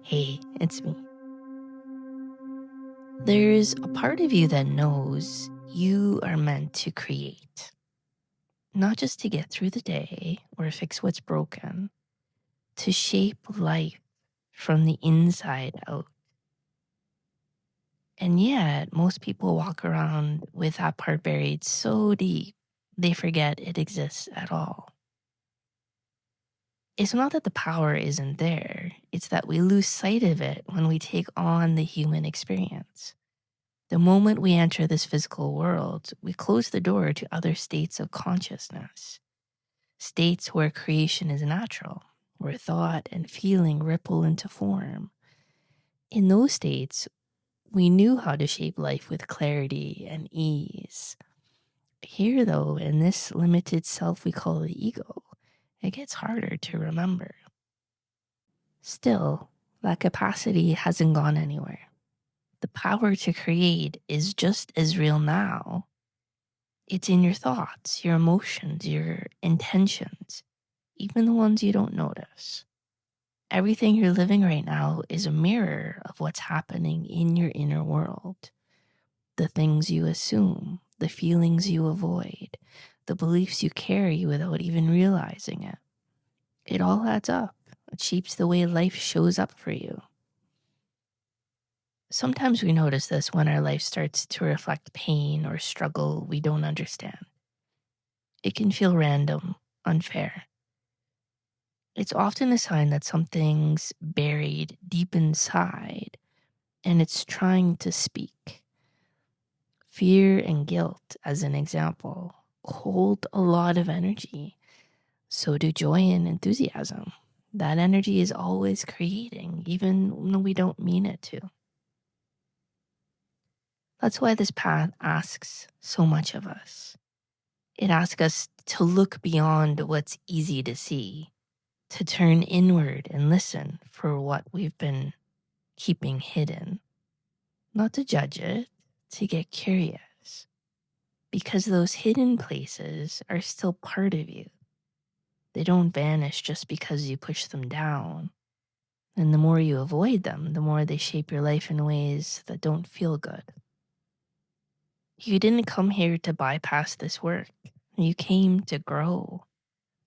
Hey, it's me. There's a part of you that knows you are meant to create, not just to get through the day or fix what's broken, to shape life from the inside out. And yet, most people walk around with that part buried so deep, they forget it exists at all. It's not that the power isn't there, it's that we lose sight of it when we take on the human experience. The moment we enter this physical world, we close the door to other states of consciousness, states where creation is natural, where thought and feeling ripple into form. In those states, we knew how to shape life with clarity and ease. Here, though, in this limited self we call the ego, it gets harder to remember. Still, that capacity hasn't gone anywhere. The power to create is just as real now. It's in your thoughts, your emotions, your intentions, even the ones you don't notice. Everything you're living right now is a mirror of what's happening in your inner world. The things you assume, the feelings you avoid, the beliefs you carry without even realizing it. It all adds up. It shapes the way life shows up for you. Sometimes we notice this when our life starts to reflect pain or struggle we don't understand. It can feel random, unfair. It's often a sign that something's buried deep inside and it's trying to speak. Fear and guilt, as an example, hold a lot of energy. So do joy and enthusiasm. That energy is always creating, even when we don't mean it to. That's why this path asks so much of us. It asks us to look beyond what's easy to see, to turn inward and listen for what we've been keeping hidden. Not to judge it, to get curious. Because those hidden places are still part of you. They don't vanish just because you push them down. And the more you avoid them, the more they shape your life in ways that don't feel good. You didn't come here to bypass this work. You came to grow,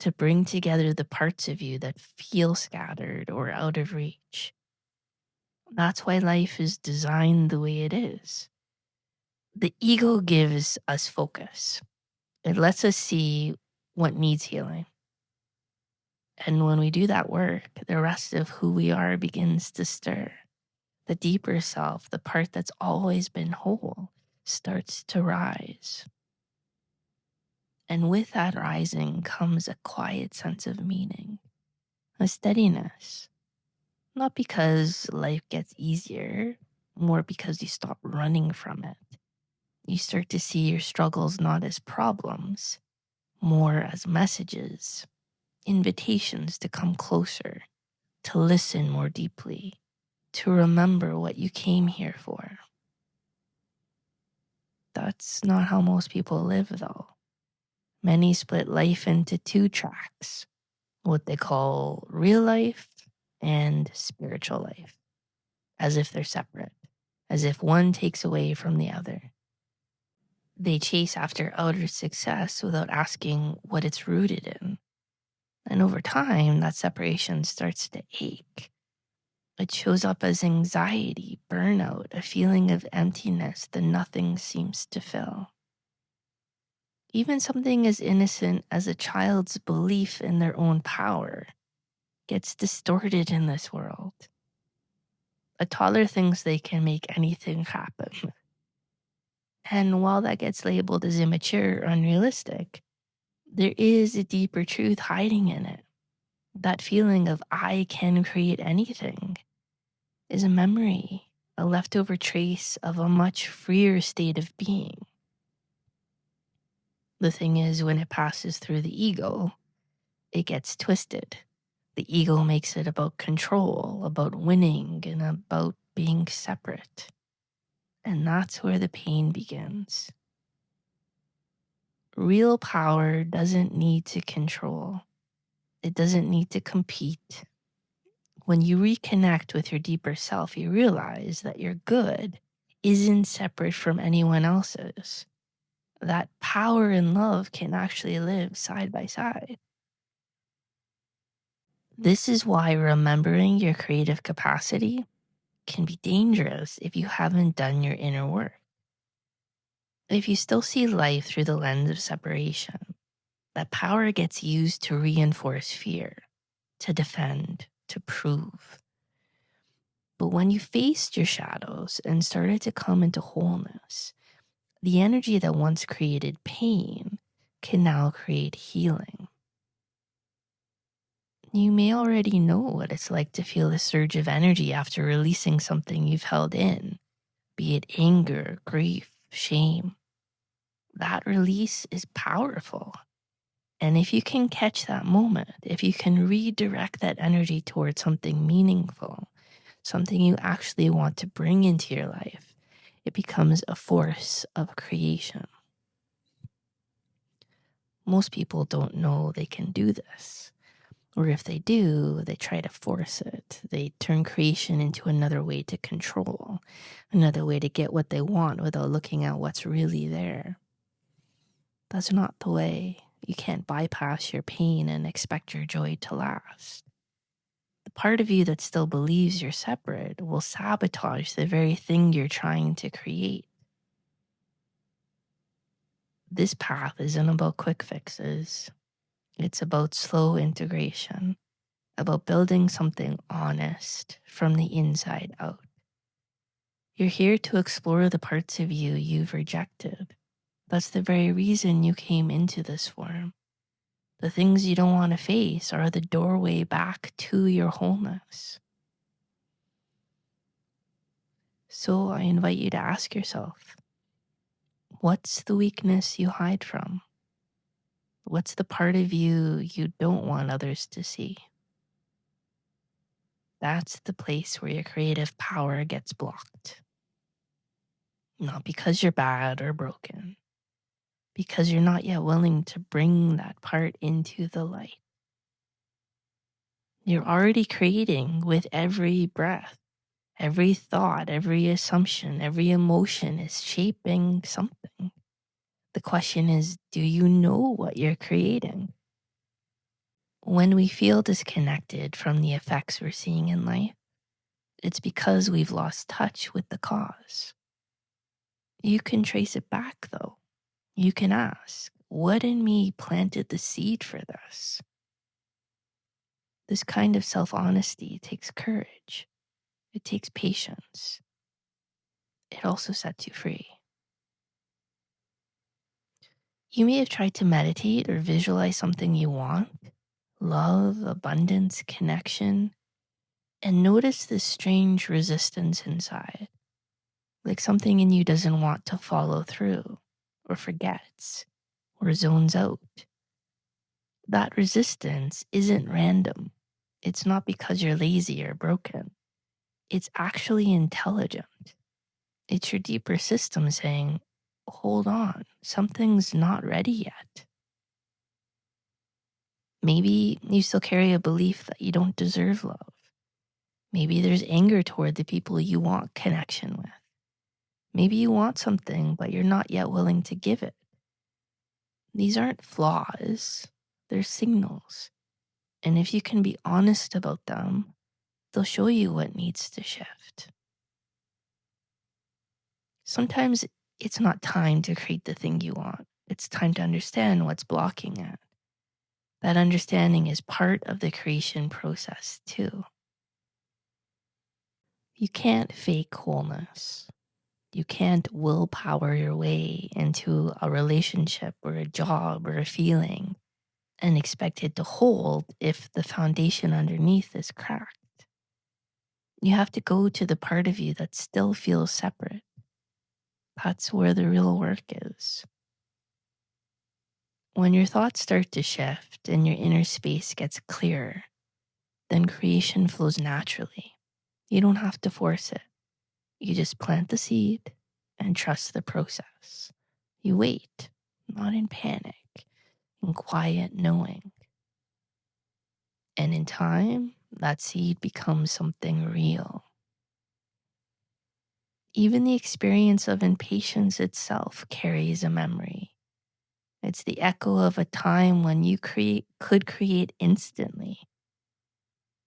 to bring together the parts of you that feel scattered or out of reach. That's why life is designed the way it is. The ego gives us focus. It lets us see what needs healing. And when we do that work, the rest of who we are begins to stir. The deeper self, the part that's always been whole, starts to rise. And with that rising comes a quiet sense of meaning, a steadiness. Not because life gets easier, more because you stop running from it. You start to see your struggles not as problems, more as messages, invitations to come closer, to listen more deeply, to remember what you came here for. That's not how most people live, though. Many split life into two tracks, what they call real life and spiritual life, as if they're separate, as if one takes away from the other. They chase after outer success without asking what it's rooted in. And over time, that separation starts to ache. It shows up as anxiety, burnout, a feeling of emptiness that nothing seems to fill. Even something as innocent as a child's belief in their own power gets distorted in this world. A toddler thinks they can make anything happen. And while that gets labeled as immature or unrealistic, there is a deeper truth hiding in it. That feeling of I can create anything is a memory, a leftover trace of a much freer state of being. The thing is, when it passes through the ego, it gets twisted. The ego makes it about control, about winning, and about being separate. And that's where the pain begins. Real power doesn't need to control. It doesn't need to compete. When you reconnect with your deeper self, you realize that your good isn't separate from anyone else's. That power and love can actually live side by side. This is why remembering your creative capacity can be dangerous if you haven't done your inner work. If you still see life through the lens of separation, that power gets used to reinforce fear, to defend, to prove. But when you faced your shadows and started to come into wholeness, the energy that once created pain can now create healing. You may already know what it's like to feel a surge of energy after releasing something you've held in, be it anger, grief, shame. That release is powerful. And if you can catch that moment, if you can redirect that energy towards something meaningful, something you actually want to bring into your life, it becomes a force of creation. Most people don't know they can do this. Or if they do, they try to force it. They turn creation into another way to control, another way to get what they want without looking at what's really there. That's not the way. You can't bypass your pain and expect your joy to last. The part of you that still believes you're separate will sabotage the very thing you're trying to create. This path isn't about quick fixes. It's about slow integration, about building something honest from the inside out. You're here to explore the parts of you you've rejected. That's the very reason you came into this form. The things you don't want to face are the doorway back to your wholeness. So I invite you to ask yourself, what's the weakness you hide from? What's the part of you you don't want others to see? That's the place where your creative power gets blocked. Not because you're bad or broken, because you're not yet willing to bring that part into the light. You're already creating with every breath. Every thought, every assumption, every emotion is shaping something. The question is, do you know what you're creating? When we feel disconnected from the effects we're seeing in life, it's because we've lost touch with the cause. You can trace it back, though. You can ask, what in me planted the seed for this? This kind of self-honesty takes courage. It takes patience. It also sets you free. You may have tried to meditate or visualize something you want, love, abundance, connection, and notice this strange resistance inside, like something in you doesn't want to follow through, or forgets, or zones out. That resistance isn't random. It's not because you're lazy or broken. It's actually intelligent. It's your deeper system saying, hold on, something's not ready yet. Maybe you still carry a belief that you don't deserve love. Maybe there's anger toward the people you want connection with. Maybe you want something, but you're not yet willing to give it. These aren't flaws, they're signals. And if you can be honest about them, they'll show you what needs to shift. Sometimes it's not time to create the thing you want. It's time to understand what's blocking it. That understanding is part of the creation process too. You can't fake wholeness. You can't willpower your way into a relationship or a job or a feeling and expect it to hold if the foundation underneath is cracked. You have to go to the part of you that still feels separate. That's where the real work is. When your thoughts start to shift and your inner space gets clearer, then creation flows naturally. You don't have to force it. You just plant the seed and trust the process. You wait, not in panic, in quiet knowing. And in time, that seed becomes something real. Even the experience of impatience itself carries a memory. It's the echo of a time when you could create instantly.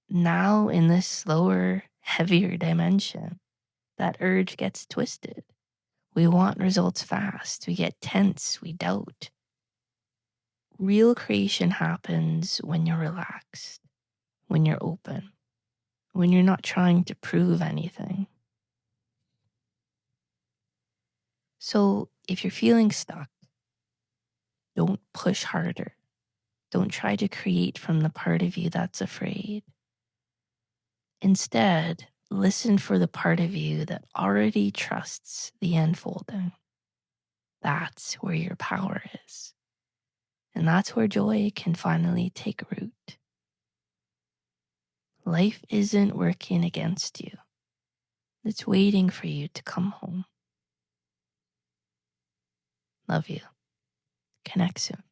Now, in this slower, heavier dimension, that urge gets twisted. We want results fast. We get tense. We doubt. Real creation happens when you're relaxed, when you're open, when you're not trying to prove anything. So if you're feeling stuck, don't push harder. Don't try to create from the part of you that's afraid. Instead, listen for the part of you that already trusts the unfolding. That's where your power is. And that's where joy can finally take root. Life isn't working against you. It's waiting for you to come home. Love you. Connect soon.